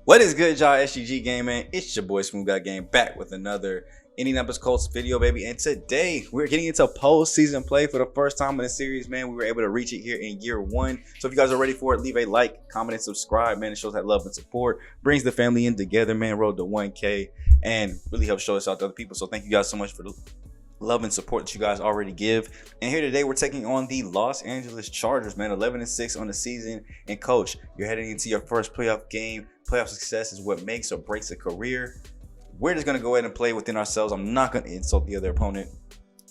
What is good, y'all? SGG Gaming. It's your boy SmooveGotGame back with another Indianapolis Colts video, baby. And today we're getting into postseason play for the first time in the series, man. We were able to reach it here in year one. So if you guys are ready for it, leave a like, comment, and subscribe, man. It shows that love and support, brings the family in together, man. Road to 1K, and really helps show us out to other people. So thank you guys so much for the love and support that you guys already give. And here today we're taking on the Los Angeles Chargers, man. 11-6 on the season. And coach, you're heading into your first playoff game. Playoff success is what makes or breaks a career. We're just going to go ahead and play within ourselves. I'm not going to insult the other opponent.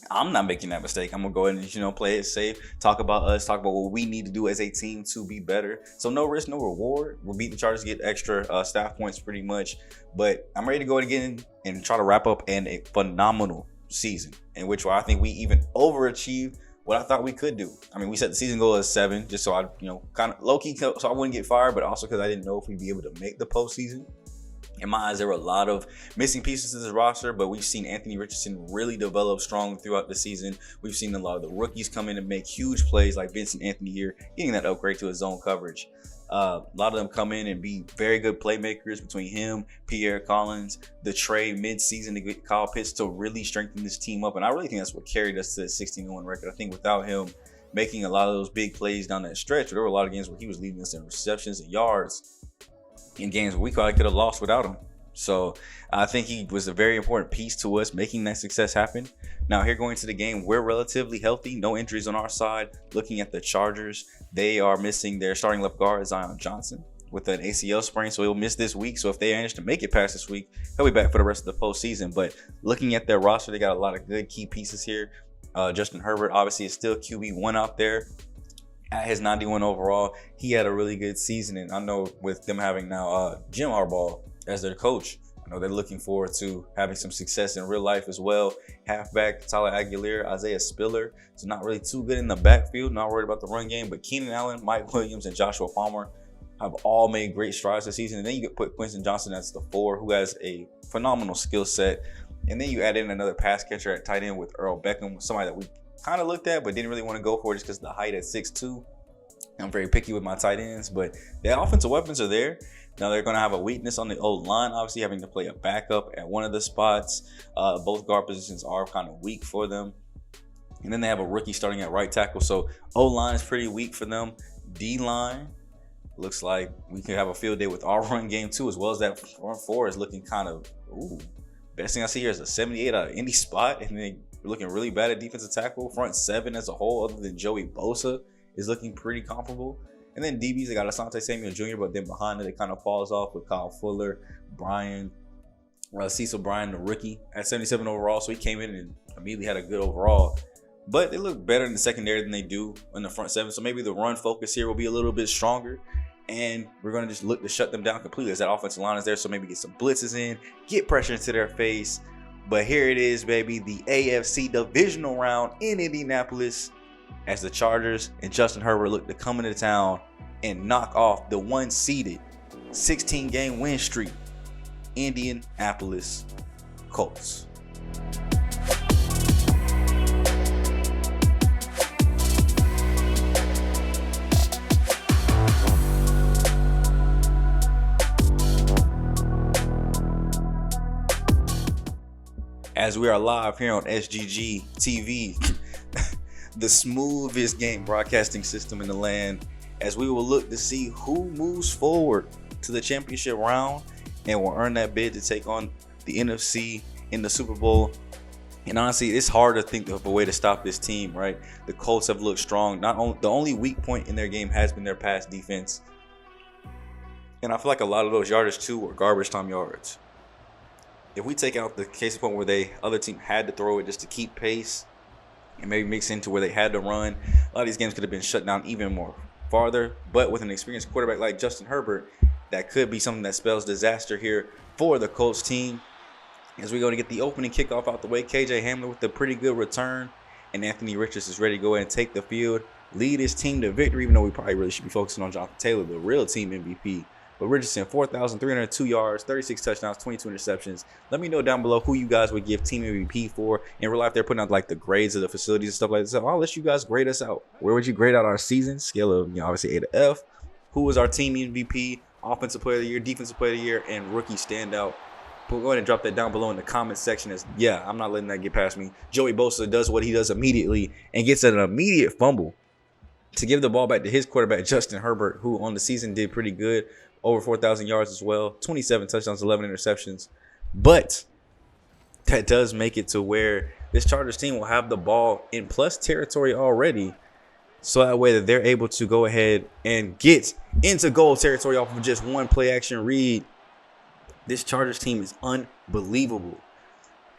I'm not making that mistake. I'm going to go ahead and, play it safe. Talk about us. Talk about what we need to do as a team to be better. So no risk, no reward. We'll beat the Chargers, get extra staff points pretty much. But I'm ready to go again and try to wrap up in a phenomenal season in which I think we even overachieved what I thought we could do. I mean, we set the season goal as 7, just so I, kind of low-key, so I wouldn't get fired, but also because I didn't know if we'd be able to make the postseason. In my eyes, there were a lot of missing pieces to this roster, but we've seen Anthony Richardson really develop strong throughout the season. We've seen a lot of the rookies come in and make huge plays, like Vincent Anthony here, getting that upgrade to his zone coverage. A lot of them come in and be very good playmakers between him, Pierre Collins, the trade mid-season to get Kyle Pitts to really strengthen this team up. And I really think that's what carried us to the 16-1 record. I think without him making a lot of those big plays down that stretch, there were a lot of games where he was leading us in receptions and yards in games where we probably could have lost without him. So I think he was a very important piece to us making that success happen. Now here going to the game, we're relatively healthy, no injuries on our side. Looking at the Chargers, they are missing their starting left guard, Zion Johnson, with an ACL sprain, so he'll miss this week. So if they manage to make it past this week, he'll be back for the rest of the postseason. But looking at their roster, they got a lot of good key pieces here. Justin Herbert obviously is still QB1 out there at his 91 overall. He had a really good season, and I know with them having now Jim Harbaugh as their coach, I know they're looking forward to having some success in real life as well. Halfback Tyler Aguilar, Isaiah Spiller, so not really too good in the backfield, not worried about the run game, but Keenan Allen, Mike Williams, and Joshua Palmer have all made great strides this season. And then you get put Quentin Johnson as the 4, who has a phenomenal skill set. And then you add in another pass catcher at tight end with Earl Beckham, somebody that we kind of looked at but didn't really want to go for just because of the height at 6'2". I'm very picky with my tight ends, but the offensive weapons are there. Now they're going to have a weakness on the O-line, obviously having to play a backup at one of the spots. Both guard positions are kind of weak for them. And then they have a rookie starting at right tackle. So O-line is pretty weak for them. D-line looks like we could have a field day with our run game too, as well as that front 4 is looking kind of, best thing I see here is a 78 out of any spot. And then we're looking really bad at defensive tackle. Front 7 as a whole, other than Joey Bosa, is looking pretty comparable. And then DBs, they got Asante Samuel Jr., but then behind it kind of falls off with Kyle Fuller, Cecil Bryan, the rookie, at 77 overall. So he came in and immediately had a good overall. But they look better in the secondary than they do in the front 7. So maybe the run focus here will be a little bit stronger. And we're going to just look to shut them down completely as that offensive line is there. So maybe get some blitzes in, get pressure into their face. But here it is, baby, the AFC Divisional round in Indianapolis, as the Chargers and Justin Herbert look to come into town and knock off the 1-seeded 16-game win streak Indianapolis Colts. As we are live here on SGG TV, the smoothest game broadcasting system in the land, as we will look to see who moves forward to the championship round and will earn that bid to take on the NFC in the Super Bowl. And honestly, it's hard to think of a way to stop this team, right? The Colts have looked strong. The only weak point in their game has been their pass defense. And I feel like a lot of those yardage too were garbage time yards. If we take out the case point where other team had to throw it just to keep pace, and maybe mix into where they had to run, a lot of these games could have been shut down even more farther. But with an experienced quarterback like Justin Herbert, that could be something that spells disaster here for the Colts team. As we go to get the opening kickoff out the way, KJ Hamler with a pretty good return, and Anthony Richardson is ready to go ahead and take the field, lead his team to victory, even though we probably really should be focusing on Jonathan Taylor, the real team MVP. But Richardson, 4,302 yards, 36 touchdowns, 22 interceptions. Let me know down below who you guys would give team MVP for. In real life, they're putting out like the grades of the facilities and stuff like that. So I'll let you guys grade us out. Where would you grade out our season? Scale of, obviously A to F. Who was our team MVP? Offensive Player of the Year, Defensive Player of the Year, and Rookie Standout. But go ahead and drop that down below in the comment section. I'm not letting that get past me. Joey Bosa does what he does immediately and gets an immediate fumble to give the ball back to his quarterback, Justin Herbert, who on the season did pretty good. Over 4,000 yards as well. 27 touchdowns, 11 interceptions. But that does make it to where this Chargers team will have the ball in plus territory already. So that way that they're able to go ahead and get into goal territory off of just one play action read. This Chargers team is unbelievable.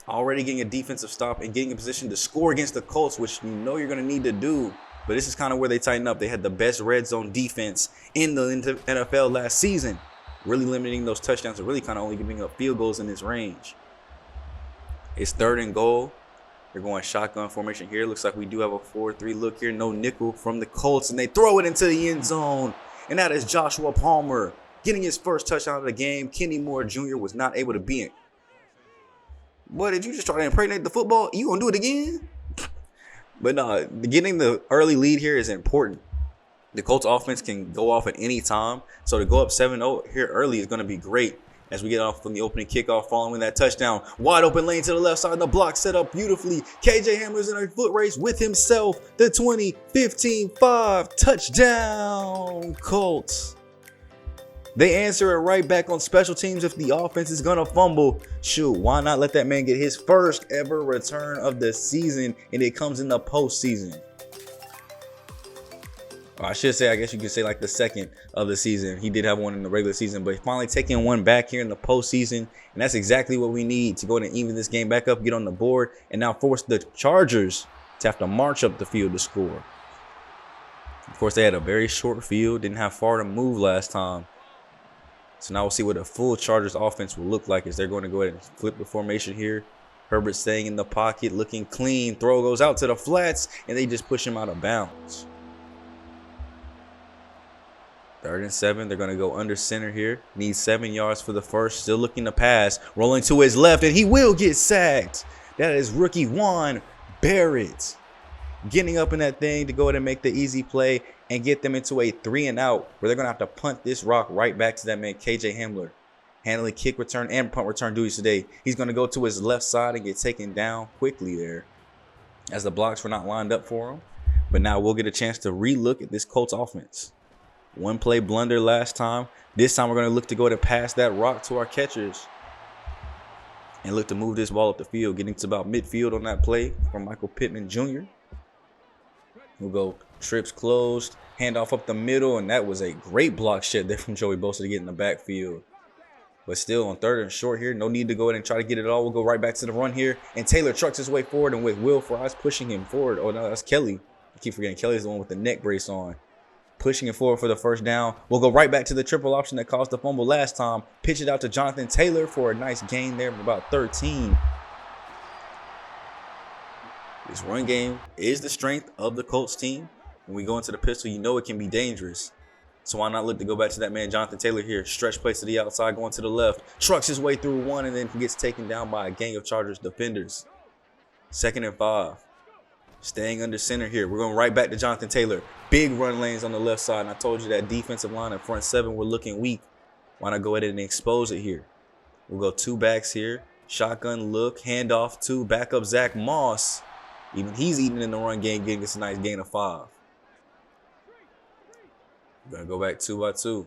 Already getting a defensive stop and getting in position to score against the Colts, which you know you're going to need to do. But this is kind of where they tighten up. They had the best red zone defense in the NFL last season, really limiting those touchdowns and really kind of only giving up field goals in this range. It's 3rd and goal. They're going shotgun formation here. Looks like we do have a 4-3 look here. No nickel from the Colts, and they throw it into the end zone. And that is Joshua Palmer getting his first touchdown of the game. Kenny Moore Jr. was not able to be it. Boy, did you just try to impregnate the football? You gonna do it again? But no, getting the early lead here is important. The Colts offense can go off at any time. So to go up 7-0 here early is going to be great as we get off from the opening kickoff following that touchdown. Wide open lane to the left side. The block set up beautifully. KJ Hamler's in a foot race with himself. The 20-15-5 touchdown Colts. They answer it right back on special teams if the offense is going to fumble. Shoot, why not let that man get his first ever return of the season, and it comes in the postseason. I should say, I guess you could say like the second of the season. He did have one in the regular season, but finally taking one back here in the postseason. And that's exactly what we need to go ahead and even this game back up, get on the board, and now force the Chargers to have to march up the field to score. Of course, they had a very short field, didn't have far to move last time. So now we'll see what a full Chargers offense will look like as they're going to go ahead and flip the formation here. Herbert staying in the pocket, looking clean. Throw goes out to the flats, and they just push him out of bounds. 3rd and 7. They're going to go under center here. Needs 7 yards for the first. Still looking to pass. Rolling to his left, and he will get sacked. That is rookie Juan Barrett getting up in that thing to go ahead and make the easy play and get them into a 3-and-out where they're going to have to punt this rock right back to that man, KJ Hamler. Handling kick return and punt return duties today. He's going to go to his left side and get taken down quickly there as the blocks were not lined up for him. But now we'll get a chance to re-look at this Colts offense. One play blunder last time. This time we're going to look to go to pass that rock to our catchers and look to move this ball up the field, getting to about midfield on that play from Michael Pittman Jr. We'll go trips closed, handoff up the middle, and that was a great block shed there from Joey Bosa to get in the backfield. But still on 3rd and short here, no need to go ahead and try to get it all. We'll go right back to the run here, and Taylor trucks his way forward, and with Will Fries pushing him forward. Oh, no, that's Kelly. I keep forgetting Kelly's the one with the neck brace on. Pushing it forward for the first down. We'll go right back to the triple option that caused the fumble last time. Pitch it out to Jonathan Taylor for a nice gain there of about 13. This run game is the strength of the Colts team. When we go into the pistol, you know it can be dangerous. So why not look to go back to that man, Jonathan Taylor here. Stretch plays to the outside, going to the left. Trucks his way through one and then gets taken down by a gang of Chargers defenders. 2nd and 5. Staying under center here. We're going right back to Jonathan Taylor. Big run lanes on the left side. And I told you that defensive line and front 7 were looking weak. Why not go ahead and expose it here? We'll go 2 backs here. Shotgun look. Handoff to backup Zach Moss. Even he's eating in the run game, getting us a nice gain of 5. We're going to go back 2 by 2.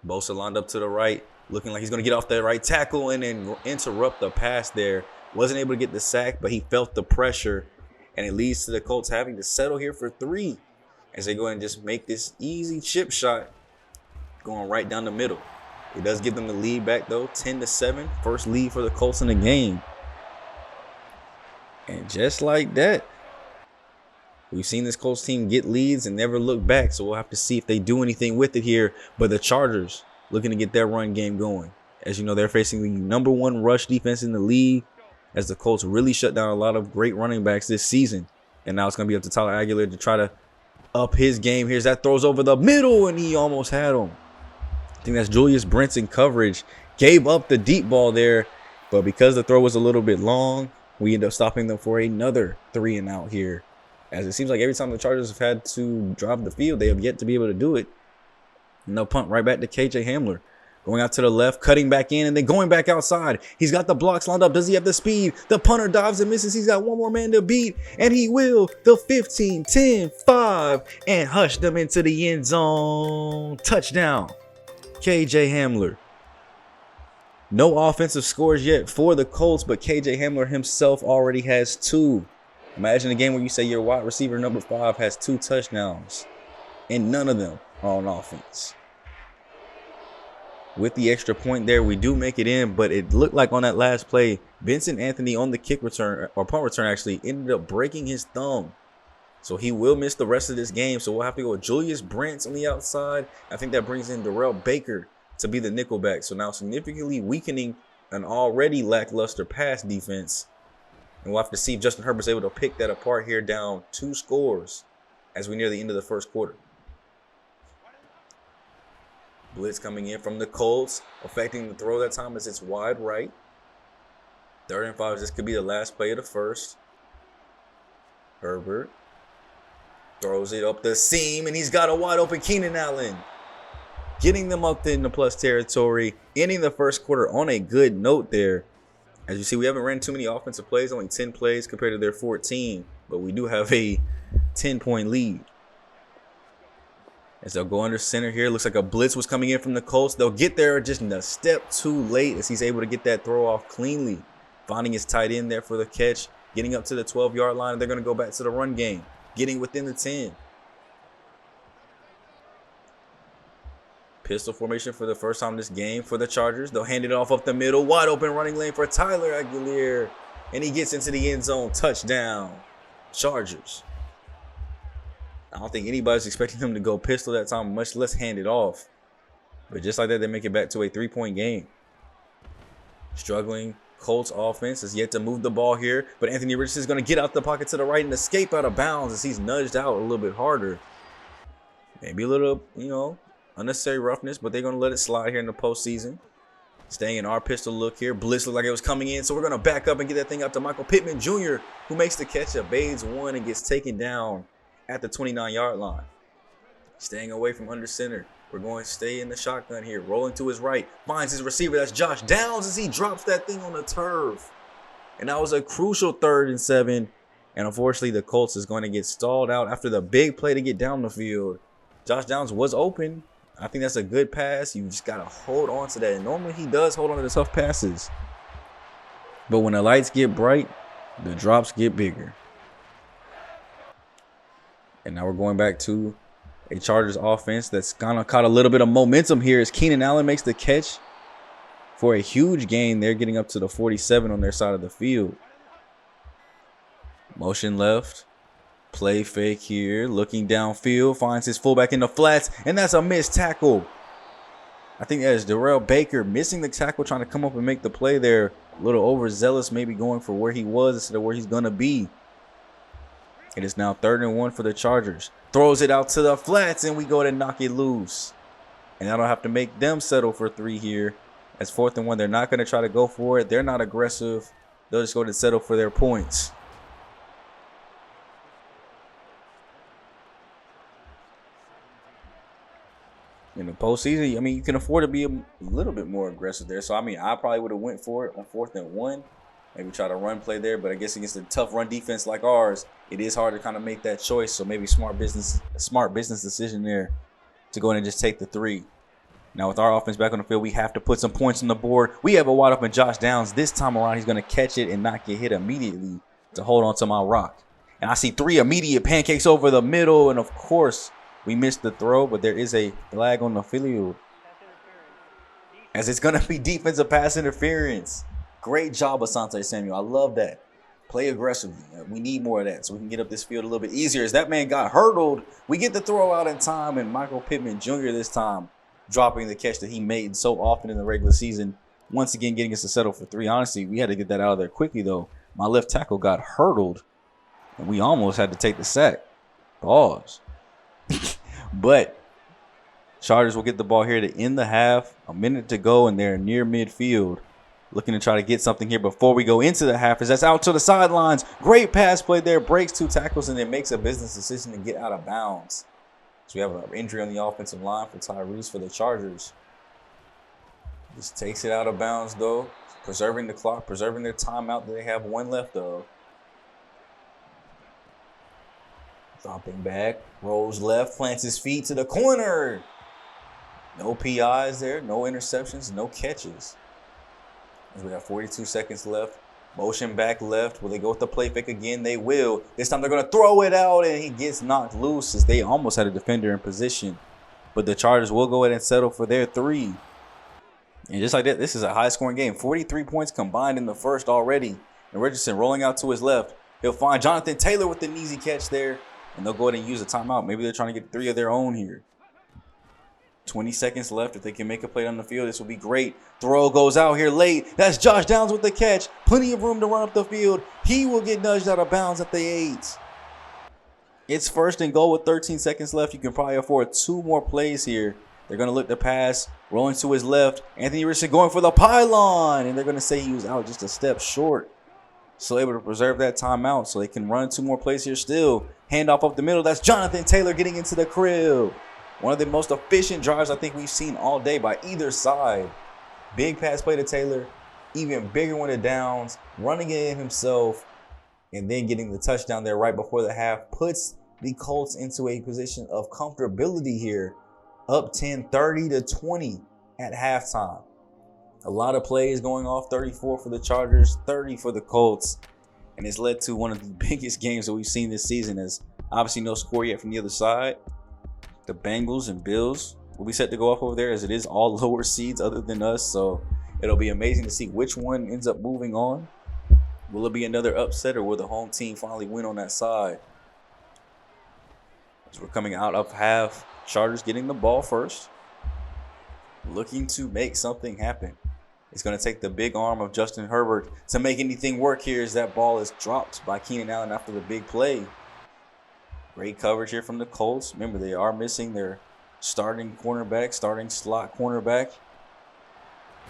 Bosa lined up to the right. Looking like he's going to get off that right tackle and then interrupt the pass there. Wasn't able to get the sack, but he felt the pressure. And it leads to the Colts having to settle here for 3 as they go ahead and just make this easy chip shot going right down the middle. It does give them the lead back, though, 10-7. First lead for the Colts in the game. And just like that, we've seen this Colts team get leads and never look back. So we'll have to see if they do anything with it here. But the Chargers looking to get their run game going. As you know, they're facing the #1 rush defense in the league, as the Colts really shut down a lot of great running backs this season. And now it's going to be up to Tyler Aguilar to try to up his game. Here's that throws over the middle, and he almost had him. I think that's Julius Brents in coverage. Gave up the deep ball there, but because the throw was a little bit long, we end up stopping them for another 3-and-out here. As it seems like every time the Chargers have had to drive the field, they have yet to be able to do it. And they'll punt right back to KJ Hamler. Going out to the left, cutting back in, and then going back outside. He's got the blocks lined up. Does he have the speed? The punter dives and misses. He's got one more man to beat, and he will. The 15, 10, 5, and hush them into the end zone. Touchdown, KJ Hamler. No offensive scores yet for the Colts, but KJ Hamler himself already has 2. Imagine a game where you say your wide receiver number 5 has 2 touchdowns, and none of them are on offense. With the extra point there, we do make it in, but it looked like on that last play, Vincent Anthony on the kick return, or punt return actually, ended up breaking his thumb. So he will miss the rest of this game. So we'll have to go with Julius Brents on the outside. I think that brings in Darrell Baker to be the nickelback. So now significantly weakening an already lackluster pass defense. And we'll have to see if Justin Herbert's able to pick that apart here, down 2 scores as we near the end of the first quarter. Blitz coming in from the Colts, affecting the throw that time as it's wide right. 3rd and 5. This could be the last play of the first. Herbert throws it up the seam, and he's got a wide open Keenan Allen. Getting them up in the plus territory, ending the first quarter on a good note there. As you see, we haven't ran too many offensive plays, only 10 plays compared to their 14, but we do have a 10-point lead. As they'll go under center here, looks like a blitz was coming in from the Colts. They'll get there just a step too late as he's able to get that throw off cleanly. Finding his tight end there for the catch, getting up to the 12-yard line, and they're going to go back to the run game, getting within the 10. Pistol formation for the first time this game for the Chargers. They'll hand it off up the middle. Wide open running lane for Tyler Aguilar. And he gets into the end zone. Touchdown, Chargers. I don't think anybody's expecting them to go pistol that time, much less hand it off. But just like that, they make it back to a 3-point game. Struggling Colts offense is yet to move the ball here. But Anthony Richardson is going to get out the pocket to the right and escape out of bounds as he's nudged out a little bit harder. Maybe a little, unnecessary roughness, but they're going to let it slide here in the postseason. Staying in our pistol look here. Blitz looked like it was coming in, so we're going to back up and get that thing out to Michael Pittman Jr., who makes the catch, evades one, and gets taken down at the 29-yard line. Staying away from under center. We're going to stay in the shotgun here. Rolling to his right. Finds his receiver. That's Josh Downs as he drops that thing on the turf. And that was a crucial 3rd and 7. And unfortunately, the Colts is going to get stalled out after the big play to get down the field. Josh Downs was open. I think that's a good pass. You just got to hold on to that. And normally he does hold on to the tough passes. But when the lights get bright, the drops get bigger. And now we're going back to a Chargers offense that's kind of caught a little bit of momentum here as Keenan Allen makes the catch for a huge gain. They're getting up to the 47 on their side of the field. Motion left. Play fake here, looking downfield, finds his fullback in the flats, and that's a missed tackle. I think that is Darrell Baker missing the tackle, trying to come up and make the play there. A little overzealous, maybe going for where he was instead of where he's going to be. It is now 3rd and 1 for the Chargers. Throws it out to the flats, and we go to knock it loose. And that'll have to make them settle for 3 here. As 4th and 1, they're not going to try to go for it. They're not aggressive. They'll just go to settle for their points. In the postseason, you can afford to be a little bit more aggressive there. So, I probably would have went for it on 4th and 1. Maybe try to run play there. But I guess against a tough run defense like ours, it is hard to kind of make that choice. So maybe smart business decision there to go in and just take the 3. Now, with our offense back on the field, we have to put some points on the board. We have a wide open Josh Downs. This time around, he's going to catch it and not get hit immediately to hold on to my rock. And I see 3 immediate pancakes over the middle. And, of course, we missed the throw, but there is a flag on the field. As it's going to be defensive pass interference. Great job, Asante Samuel. I love that. Play aggressively. We need more of that so we can get up this field a little bit easier. As that man got hurdled, we get the throw out in time, and Michael Pittman Jr. this time dropping the catch that he made so often in the regular season. Once again, getting us to settle for 3. Honestly, we had to get that out of there quickly, though. My left tackle got hurdled, and we almost had to take the sack. Pause. But Chargers will get the ball here to end the half. A minute to go, and they're near midfield. Looking to try to get something here before we go into the half. As that's out to the sidelines. Great pass play there. Breaks 2 tackles and then makes a business decision to get out of bounds. So we have an injury on the offensive line for Tyrese for the Chargers. Just takes it out of bounds, though. Preserving the clock, preserving their timeout that they have one left of. Dropping back, rolls left, plants his feet to the corner. No PIs there, no interceptions, no catches. As we have 42 seconds left. Motion back left. Will they go with the play fake again? They will. This time they're going to throw it out, and he gets knocked loose as they almost had a defender in position. But the Chargers will go ahead and settle for their 3. And just like that, this is a high-scoring game. 43 points combined in the first already. And Richardson rolling out to his left. He'll find Jonathan Taylor with an easy catch there. And they'll go ahead and use a timeout. Maybe they're trying to get 3 of their own here. 20 seconds left. If they can make a play on the field, this will be great. Throw goes out here late. That's Josh Downs with the catch. Plenty of room to run up the field. He will get nudged out of bounds at the 8. It's 1st and goal with 13 seconds left. You can probably afford 2 more plays here. They're going to look to pass. Rolling to his left. Anthony Richardson going for the pylon. And they're going to say he was out just a step short. So able to preserve that timeout so they can run 2 more plays here still. Handoff up the middle. That's Jonathan Taylor getting into the crib. One of the most efficient drives I think we've seen all day by either side. Big pass play to Taylor. Even bigger one to Downs. Running it in himself. And then getting the touchdown there right before the half. Puts the Colts into a position of comfortability here. Up 10, 30-20 at halftime. A lot of plays going off. 34 for the Chargers. 30 for the Colts. And it's led to one of the biggest games that we've seen this season. As obviously no score yet from the other side. The Bengals and Bills will be set to go off over there as it is all lower seeds other than us. So it'll be amazing to see which one ends up moving on. Will it be another upset or will the home team finally win on that side? As we're coming out of half, Chargers getting the ball first. Looking to make something happen. It's going to take the big arm of Justin Herbert to make anything work here as that ball is dropped by Keenan Allen after the big play. Great coverage here from the Colts. Remember, they are missing their starting cornerback, starting slot cornerback.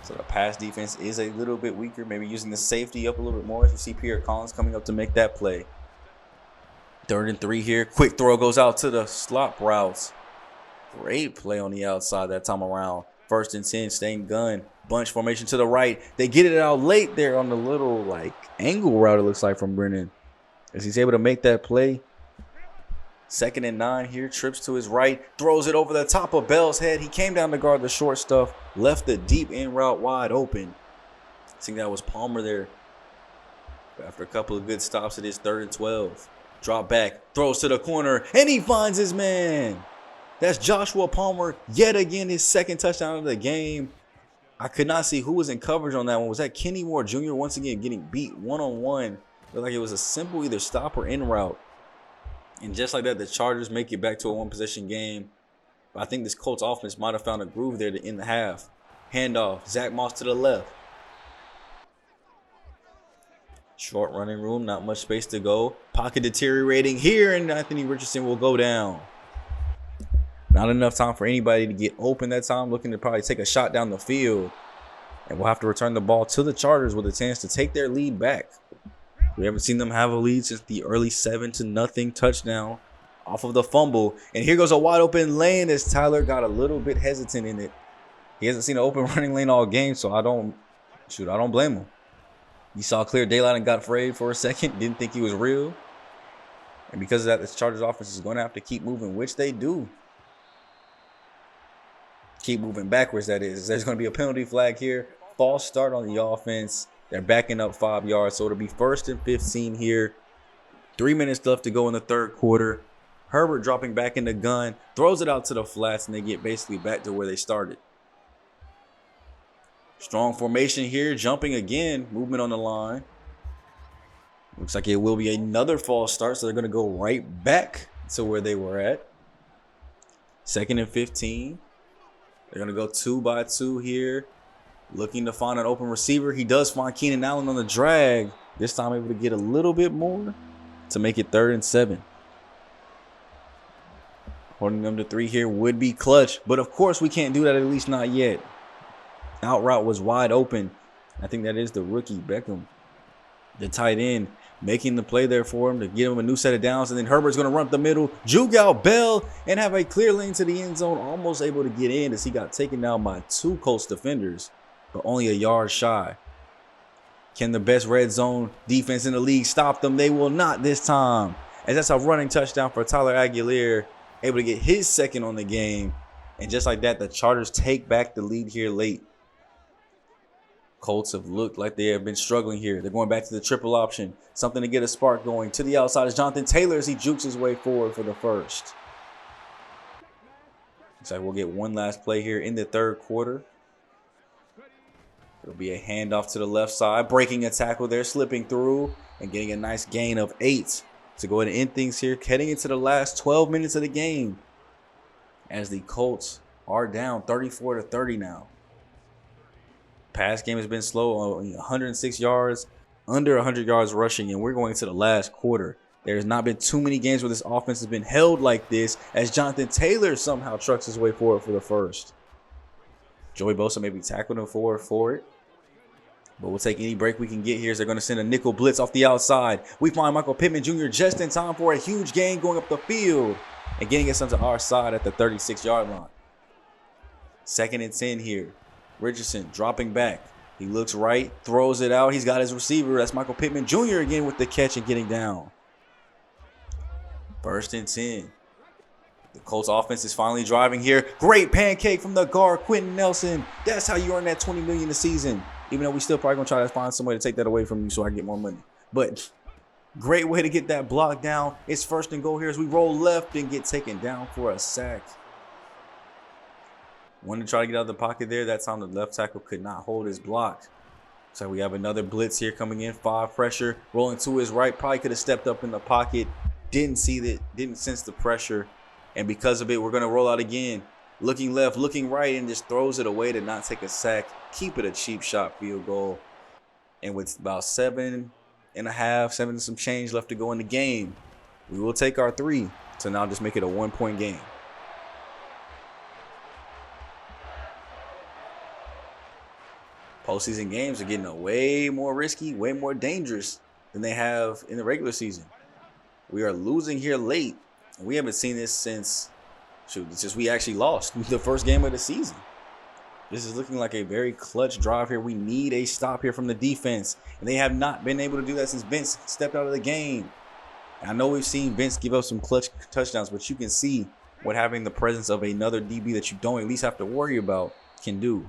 So the pass defense is a little bit weaker. Maybe using the safety up a little bit more as you see Pierre Collins coming up to make that play. 3rd and 3 here. Quick throw goes out to the slot routes. Great play on the outside that time around. 1st and 10, staying gun. Bunch formation to the right. They get it out late there on the little angle route it looks like from Brennan. As he's able to make that play. 2nd and 9 here. Trips to his right. Throws it over the top of Bell's head. He came down to guard the short stuff. Left the deep in route wide open. I think that was Palmer there. But after a couple of good stops, it is 3rd and 12. Drop back. Throws to the corner. And he finds his man. That's Joshua Palmer. Yet again, his 2nd touchdown of the game. I could not see who was in coverage on that one. Was that Kenny Moore Jr. once again getting beat one-on-one? Looked like it was a simple either stop or in route. And just like that, the Chargers make it back to a 1-possession game. But I think this Colts offense might have found a groove there to end the half. Handoff. Zach Moss to the left. Short running room. Not much space to go. Pocket deteriorating here. And Anthony Richardson will go down. Not enough time for anybody to get open that time. Looking to probably take a shot down the field. And we'll have to return the ball to the Chargers with a chance to take their lead back. We haven't seen them have a lead since the early 7-0 touchdown off of the fumble. And here goes a wide open lane as Tyler got a little bit hesitant in it. He hasn't seen an open running lane all game, so I don't blame him. He saw clear daylight and got afraid for a second. Didn't think he was real. And because of that, this Chargers offense is going to have to keep moving, which they do. Keep moving backwards, that is. There's going to be a penalty flag here. False start on the offense. They're backing up 5 yards, so it'll be 1st and 15 here. 3 minutes left to go in the 3rd quarter. Herbert dropping back in the gun. Throws it out to the flats, and they get basically back to where they started. Strong formation here. Jumping again. Movement on the line. Looks like it will be another false start, so they're going to go right back to where they were at. 2nd and 15. They're going to go 2 by 2 here. Looking to find an open receiver. He does find Keenan Allen on the drag. This time able to get a little bit more to make it 3rd and 7. Holding them to 3 here would be clutch. But of course we can't do that, at least not yet. Out route was wide open. I think that is the rookie Beckham. The tight end making the play there for him to get him a new set of downs. And then Herbert's going to run up the middle, juke out Bell, and have a clear lane to the end zone. Almost able to get in as he got taken down by 2 Colts defenders, but only a yard shy. Can the best red zone defense in the league stop them? They will not this time, as that's a running touchdown for Tyler Aguilar, able to get his second on the game. And just like that, the Chargers take back the lead here late. Colts have looked like they have been struggling here. They're going back to the triple option. Something to get a spark going. To the outside is Jonathan Taylor as he jukes his way forward for the first. Looks like we'll get one last play here in the third quarter. It'll be a handoff to the left side. Breaking a tackle there, slipping through, and getting a nice gain of 8 to go ahead and end things here. Heading into the last 12 minutes of the game, as the Colts are down 34-30 now. Pass game has been slow, 106 yards, under 100 yards rushing, and we're going into the last quarter. There's not been too many games where this offense has been held like this, as Jonathan Taylor somehow trucks his way forward for the first. Joey Bosa maybe tackled him forward for it, but we'll take any break we can get here as they're going to send a nickel blitz off the outside. We find Michael Pittman Jr. just in time for a huge gain going up the field and getting us onto our side at the 36-yard line. 2nd and 10 here. Richardson dropping back. He looks right, throws it out. He's got his receiver. That's Michael Pittman Jr. again with the catch and getting down. 1st and 10. The Colts offense is finally driving here. Great pancake from the guard, Quentin Nelson. That's how you earn that $20 million a season. Even though we still probably gonna try to find some way to take that away from you so I get more money. But great way to get that block down. It's 1st and goal here as we roll left and get taken down for a sack. Wanted to try to get out of the pocket there. That time the left tackle could not hold his block. So we have another blitz here coming in. 5 pressure. Rolling to his right. Probably could have stepped up in the pocket. Didn't see that. Didn't sense the pressure. And because of it, we're going to roll out again. Looking left, looking right, and just throws it away to not take a sack. Keep it a cheap shot field goal. And with about 7 and some change left to go in the game, we will take our 3 to now just make it a 1-point game. Postseason games are getting way more risky, way more dangerous than they have in the regular season. We are losing here late. We haven't seen this since we actually lost the first game of the season. This is looking like a very clutch drive here. We need a stop here from the defense, and they have not been able to do that since Vince stepped out of the game. And I know we've seen Vince give up some clutch touchdowns, but you can see what having the presence of another DB that you don't at least have to worry about can do.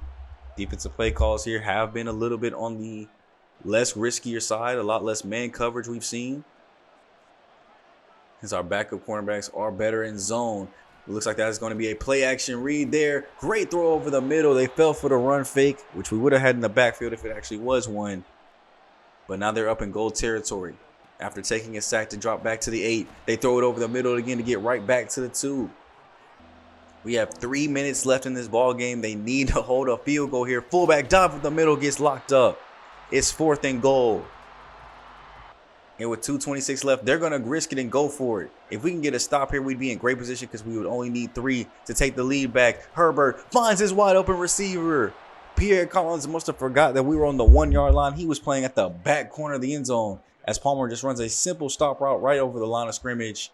Defensive play calls here have been a little bit on the less riskier side, a lot less man coverage we've seen, as our backup cornerbacks are better in zone. It looks like that is going to be a play action read there. Great throw over the middle. They fell for the run fake, which we would have had in the backfield if it actually was one. But now they're up in goal territory. After taking a sack to drop back to the 8, they throw it over the middle again to get right back to the 2. We have 3 minutes left in this ball game. They need to hold a field goal here. Fullback dive with the middle gets locked up. It's 4th and goal. And with 2:26 left, they're going to risk it and go for it. If we can get a stop here, we'd be in great position because we would only need 3 to take the lead back. Herbert finds his wide open receiver. Pierre Collins must have forgot that we were on the 1-yard line. He was playing at the back corner of the end zone as Palmer just runs a simple stop route right over the line of scrimmage.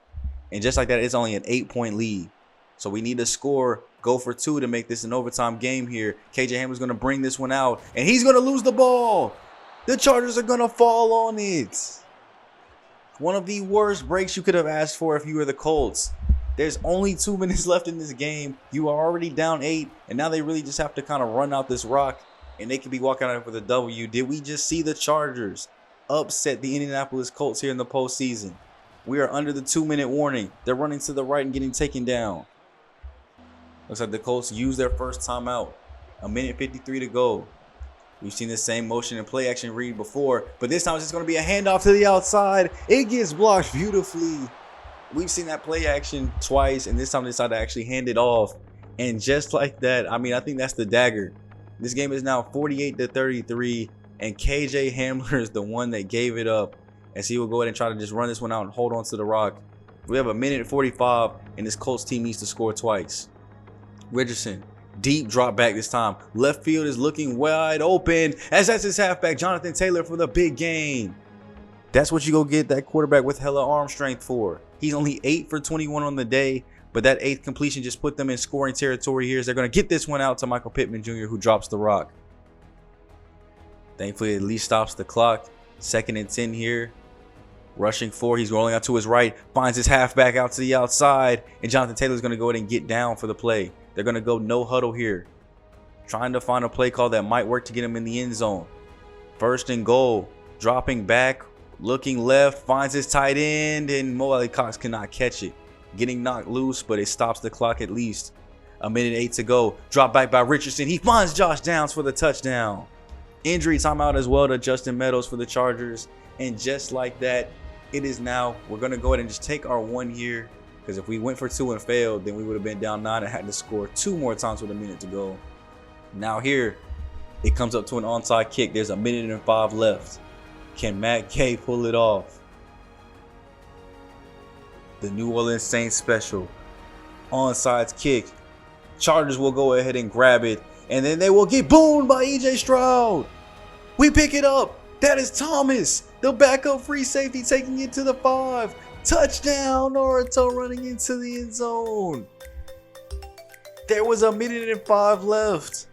And just like that, it's only an 8-point lead. So we need to score, go for 2 to make this an overtime game here. KJ Hamler's going to bring this one out, and he's going to lose the ball. The Chargers are going to fall on it. One of the worst breaks you could have asked for if you were the Colts. There's only 2 minutes left in this game. You are already down 8, and now they really just have to kind of run out this rock, and they could be walking out with a W. Did we just see the Chargers upset the Indianapolis Colts here in the postseason? We are under the 2-minute warning. They're running to the right and getting taken down. Looks like the Colts used their first timeout. 1:53 to go. We've seen the same motion and play action read before, but this time it's just going to be a handoff to the outside. It gets blocked beautifully. We've seen that play action twice, and this time they decided to actually hand it off. And just like that, I mean, I think that's the dagger. This game is now 48-33, and KJ Hamler is the one that gave it up, as he will go ahead and try to just run this one out and hold on to the rock. We have 1:45, and this Colts team needs to score twice. Richardson, deep drop back this time. Left field is looking wide open, as that's his halfback, Jonathan Taylor, for the big gain. That's what you go get that quarterback with hella arm strength for. He's only 8 for 21 on the day, but that 8th completion just put them in scoring territory here as they're going to get this one out to Michael Pittman Jr., who drops the rock. Thankfully, it at least stops the clock. 2nd and 10 here. Rushing 4, he's rolling out to his right, finds his halfback out to the outside, and Jonathan Taylor's going to go ahead and get down for the play. They're going to go no huddle here, trying to find a play call that might work to get him in the end zone. 1st and goal, dropping back, looking left, finds his tight end, and Mo Ali Cox cannot catch it. Getting knocked loose, but it stops the clock at least. 1:08 to go. Drop back by Richardson. He finds Josh Downs for the touchdown. Injury timeout as well to Justin Meadows for the Chargers. And just like that, it is now. We're going to go ahead and just take our 1 here, because if we went for 2 and failed, then we would have been down 9 and had to score 2 more times with 1 minute to go. Now here, it comes up to an onside kick. There's 1:05 left. Can Matt Gay pull it off? The New Orleans Saints special. Onside kick. Chargers will go ahead and grab it, and then they will get boomed by EJ Stroud. We pick it up. That is Thomas, the backup free safety, taking it to the 5. Touchdown, Naruto running into the end zone. There was 1:05 left.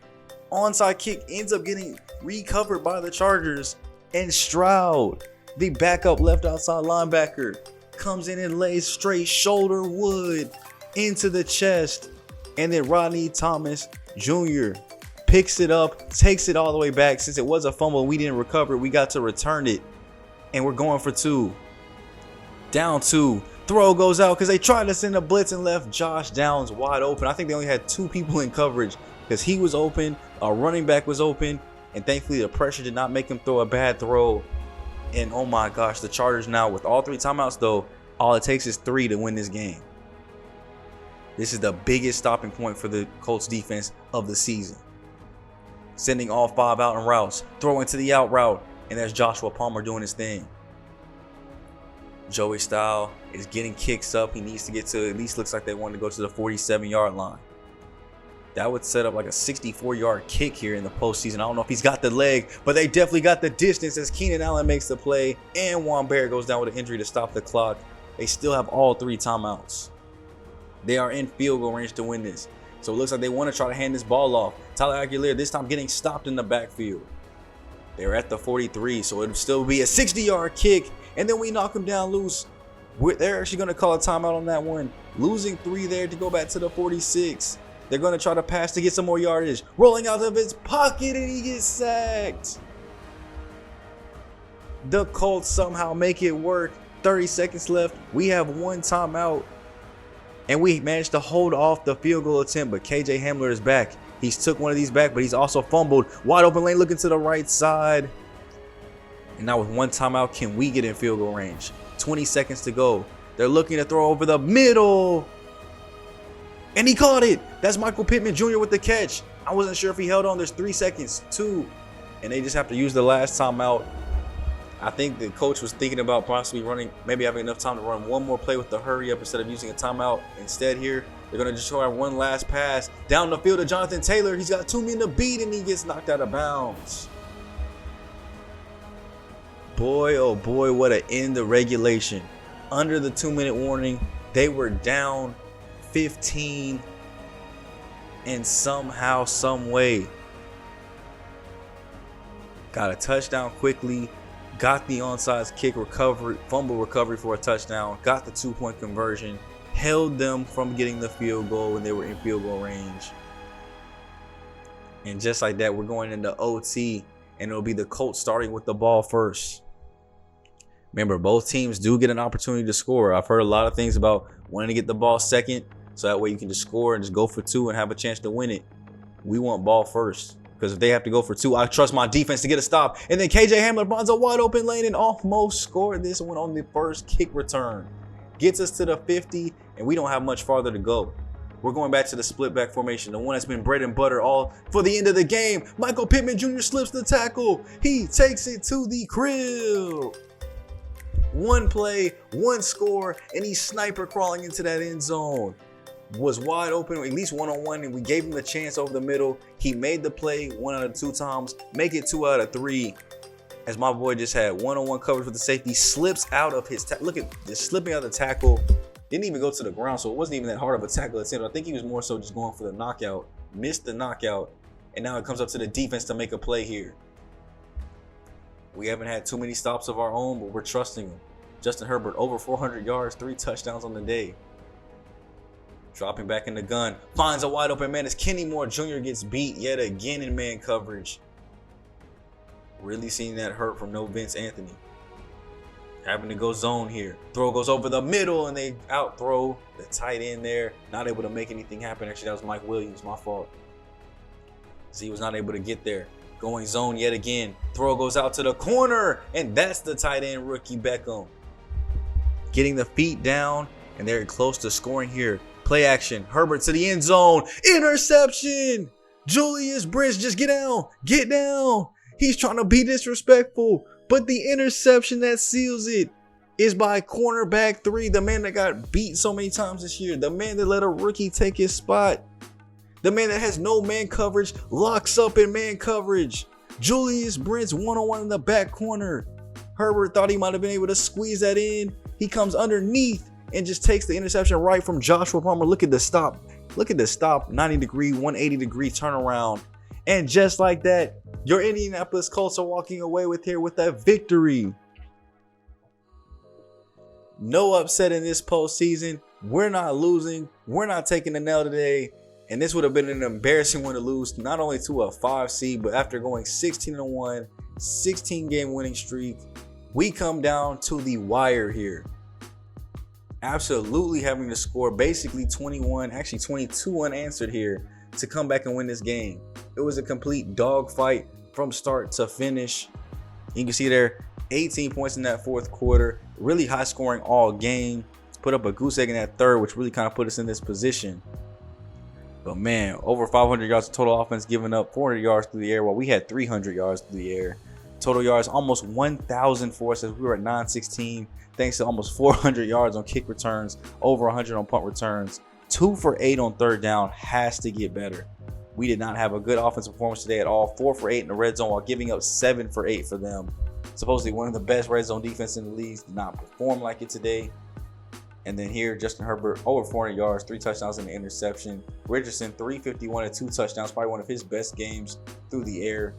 Onside kick ends up getting recovered by the Chargers, and Stroud, the backup left outside linebacker, comes in and lays straight shoulder wood into the chest, and then Rodney Thomas Jr. picks it up, takes it all the way back. Since it was a fumble and we didn't recover it, we got to return it, and we're going for 2. Down 2. Throw goes out because they tried to send a blitz and left Josh Downs wide open. I think they only had 2 people in coverage because he was open, our running back was open, and thankfully the pressure did not make him throw a bad throw. And oh my gosh, the Chargers now with all 3 timeouts though, all it takes is 3 to win this game. This is the biggest stopping point for the Colts defense of the season. Sending all 5 out in routes, throwing to the out route, and that's Joshua Palmer doing his thing. Joey Style is getting kicks up. He needs to get to, at least looks like they want to go to the 47-yard line. That would set up like a 64-yard kick here in the postseason. I don't know if he's got the leg, but they definitely got the distance as Keenan Allen makes the play and Juan Barrett goes down with an injury to stop the clock. They still have all 3 timeouts. They are in field goal range to win this. So it looks like they want to try to hand this ball off. Tyler Aguilar this time getting stopped in the backfield. They're at the 43, so it'll still be a 60-yard kick, and then we knock them down loose. They're actually going to call a timeout on that one. Losing 3 there to go back to the 46. They're going to try to pass to get some more yardage. Rolling out of his pocket, and he gets sacked. The Colts somehow make it work. 30 seconds left. We have 1 timeout. And we managed to hold off the field goal attempt, but KJ Hamler is back. He's took one of these back, but he's also fumbled. Wide open lane looking to the right side. And now with 1 timeout, can we get in field goal range? 20 seconds to go. They're looking to throw over the middle. And he caught it. That's Michael Pittman Jr. with the catch. I wasn't sure if he held on. There's 3 seconds, 2. And they just have to use the last timeout. I think the coach was thinking about possibly running, maybe having enough time to run 1 more play with the hurry up instead of using a timeout. Instead here, they're going to just try 1 last pass down the field to Jonathan Taylor. He's got 2 men to beat, and he gets knocked out of bounds. Boy, oh boy, what an end of regulation. Under the 2-minute warning, they were down 15, and somehow, some way, got a touchdown quickly. Got the onside kick recovery, fumble recovery for a touchdown. Got the 2-point conversion. Held them from getting the field goal when they were in field goal range. And just like that, we're going into OT. And it'll be the Colts starting with the ball first. Remember, both teams do get an opportunity to score. I've heard a lot of things about wanting to get the ball second, so that way you can just score and just go for 2 and have a chance to win it. We want ball first. Because if they have to go for 2, I trust my defense to get a stop. And then KJ Hamler finds a wide open lane and almost scored this one on the first kick return. Gets us to the 50, and we don't have much farther to go. We're going back to the split back formation, the one that's been bread and butter all for the end of the game. Michael Pittman Jr. slips the tackle. He takes it to the crib. 1 play, 1 score, and he's sniper crawling into that end zone. Was wide open, at least 1-on-1, and we gave him the chance over the middle. He made the play 1 out of 2 times, make it 2 out of 3. as my boy just had one-on-one coverage with the safety, slips out of his look at this, slipping out of the tackle. Didn't even go to the ground, so it wasn't even that hard of a tackle attempt. I think he was more so just going for the knockout, missed the knockout, and now it comes up to the defense to make a play here. We haven't had too many stops of our own, but we're trusting him. Justin Herbert, over 400 yards, 3 touchdowns on the day. Dropping back in the gun, finds a wide open man as Kenny Moore Jr. gets beat yet again in man coverage. Really seeing that hurt from no Vince Anthony. Having to go zone here. Throw goes over the middle and they out throw the tight end there. Not able to make anything happen. Actually, that was Mike Williams, my fault. So he was not able to get there. Going zone yet again. Throw goes out to the corner, and that's the tight end rookie Beckham. Getting the feet down, and they're close to scoring here. Play action. Herbert to the end zone. Interception. Julius Brents, just get down. Get down. He's trying to be disrespectful, but the interception that seals it is by cornerback 3, the man that got beat so many times this year, the man that let a rookie take his spot, the man that has no man coverage, locks up in man coverage. Julius Brents one-on-one in the back corner. Herbert thought he might have been able to squeeze that in. He comes underneath and just takes the interception right from Joshua Palmer. Look at the stop. Look at the stop. 90-degree, 180-degree turnaround. And just like that, your Indianapolis Colts are walking away with a victory. No upset in this postseason. We're not losing. We're not taking the L today. And this would have been an embarrassing one to lose, not only to a 5 seed, but after going 16-1, 16-game winning streak, we come down to the wire here. Absolutely having to score basically 21, actually 22 unanswered here to come back and win this game. It was a complete dogfight from start to finish. You can see there 18 points in that fourth quarter, really high scoring all game. Put up a goose egg in that third, which really kind of put us in this position. But man, over 500 yards of total offense, giving up 400 yards through the air while we had 300 yards through the air. Total yards almost 1,000 for us as we were at 916, thanks to almost 400 yards on kick returns, over 100 on punt returns. 2 for 8 on third down has to get better. We did not have a good offensive performance today at all. 4 for 8 in the red zone while giving up 7 for 8 for them. Supposedly one of the best red zone defense in the league, did not perform like it today. And then here, Justin Herbert, over 400 yards, 3 touchdowns and an interception. Richardson, 351 and 2 touchdowns, probably one of his best games through the air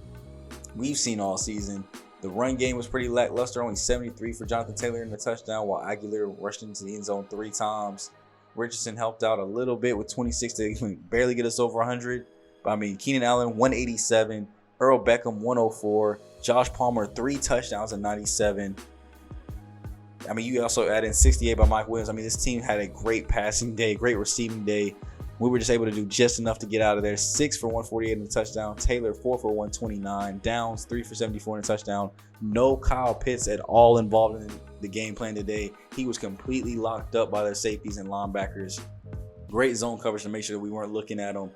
we've seen all season. The run game was pretty lackluster, only 73 for Jonathan Taylor in the touchdown, while Aguilar rushed into the end zone 3 times. Richardson helped out a little bit with 26 to barely get us over 100. But I mean, Keenan Allen, 187. Earl Beckham, 104. Josh Palmer, 3 touchdowns and 97. I mean, you also add in 68 by Mike Williams. I mean, this team had a great passing day, great receiving day. We were just able to do just enough to get out of there. 6 for 148 in the touchdown. Taylor, 4 for 129. Downs, 3 for 74 in the touchdown. No Kyle Pitts at all involved in the game plan today. He was completely locked up by their safeties and linebackers. Great zone coverage to make sure that we weren't looking at them.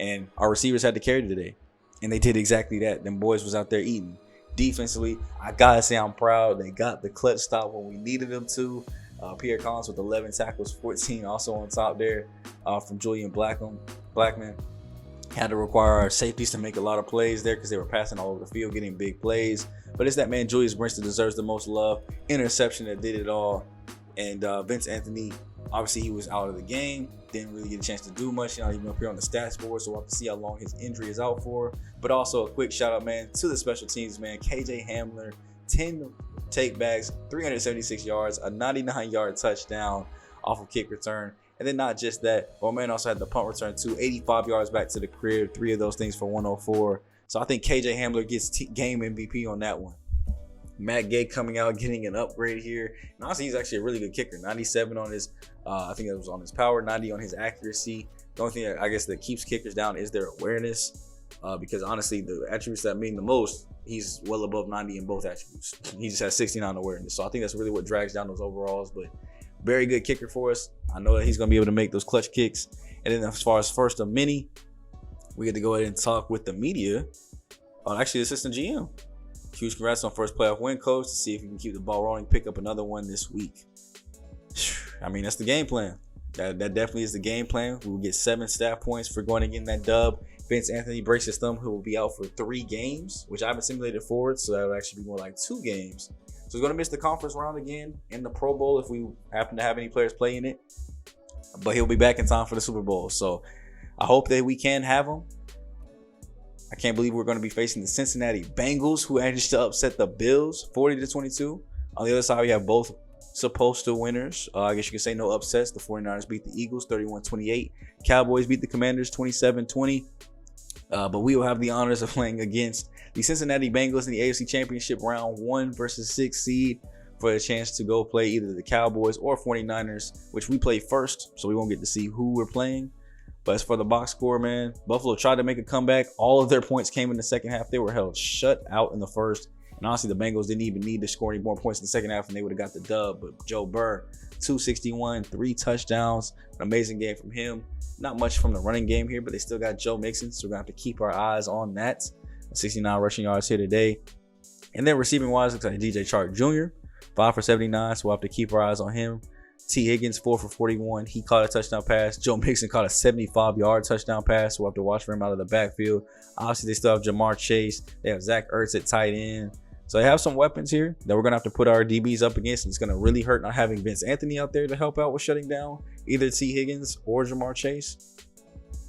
And our receivers had to carry today. And they did exactly that. Them boys was out there eating. Defensively, I gotta say I'm proud. They got the clutch stop when we needed them to. Pierre Collins with 11 tackles, 14 also on top there from Julian Blackman. Had to require our safeties to make a lot of plays there because they were passing all over the field, getting big plays. But it's that man Julius Brents that deserves the most love. Interception that did it all. And Vince Anthony, obviously he was out of the game. Didn't really get a chance to do much. Not even up here on the stats board, so we'll have to see how long his injury is out for. But also a quick shout out, man, to the special teams, man. KJ Hamler, 10 takebacks, 376 yards, a 99-yard touchdown off of kick return. And then not just that, but man also had the punt return too, 85 yards back to the crib, 3 of those things for 104. So I think KJ Hamler gets game MVP on that one. Matt Gay coming out, getting an upgrade here. And honestly, he's actually a really good kicker. 97 on his, I think it was on his power, 90 on his accuracy. The only thing I guess that keeps kickers down is their awareness. Because honestly, the attributes that mean the most, he's well above 90 in both attributes. He just has 69 awareness. So I think that's really what drags down those overalls. But very good kicker for us. I know that he's going to be able to make those clutch kicks. And then as far as first of many, we get to go ahead and talk with the media. Actually, the assistant GM. Huge congrats on first playoff win, coach. To see if you can keep the ball rolling, pick up another one this week. I mean, that's the game plan. That definitely is the game plan. We will get 7 staff points for going and getting that dub. Vince Anthony breaks his thumb, who will be out for 3 games, which I haven't simulated forward, so that would actually be more like 2 games. So he's going to miss the conference round again and the Pro Bowl if we happen to have any players play in it. But he'll be back in time for the Super Bowl. So I hope that we can have him. I can't believe we're going to be facing the Cincinnati Bengals, who managed to upset the Bills 40-22. On the other side, we have both supposed to winners. I guess you could say no upsets. The 49ers beat the Eagles 31-28. Cowboys beat the Commanders 27-20. But we will have the honors of playing against the Cincinnati Bengals in the AFC Championship round 1 versus 6 seed for a chance to go play either the Cowboys or 49ers, which we play first, so we won't get to see who we're playing. But as for the box score, man, Buffalo tried to make a comeback. All of their points came in the second half. They were held shut out in the first. And honestly, the Bengals didn't even need to score any more points in the second half, and they would have got the dub. But Joe Burr, 261, 3 touchdowns. An amazing game from him. Not much from the running game here, but they still got Joe Mixon, so we're going to have to keep our eyes on that. 69 rushing yards here today. And then receiving wise, looks like DJ Chark Jr., 5 for 79, so we'll have to keep our eyes on him. T. Higgins, 4 for 41. He caught a touchdown pass. Joe Mixon caught a 75-yard touchdown pass, so we'll have to watch for him out of the backfield. Obviously, they still have Jamar Chase. They have Zach Ertz at tight end. So they have some weapons here that we're going to have to put our DBs up against. And it's going to really hurt not having Vince Anthony out there to help out with shutting down either T. Higgins or Jamar Chase.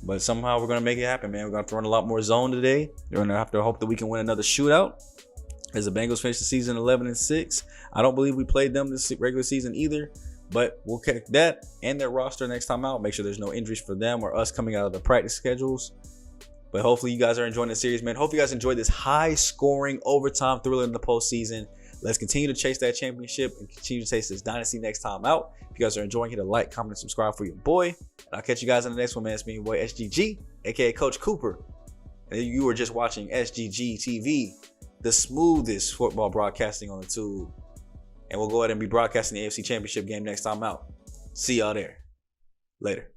But somehow we're going to make it happen, man. We're going to have to run a lot more zone today. We're going to have to hope that we can win another shootout as the Bengals finish the season 11-6. I don't believe we played them this regular season either. But we'll check that and their roster next time out. Make sure there's no injuries for them or us coming out of the practice schedules. But hopefully you guys are enjoying the series, man. Hope you guys enjoyed this high-scoring overtime thriller in the postseason. Let's continue to chase that championship and continue to chase this dynasty next time out. If you guys are enjoying, hit a like, comment, and subscribe for your boy. And I'll catch you guys in the next one, man. It's me, your boy SGG, aka Coach Cooper. And you were just watching SGG TV, the smoothest football broadcasting on the tube. And we'll go ahead and be broadcasting the AFC Championship game next time out. See y'all there. Later.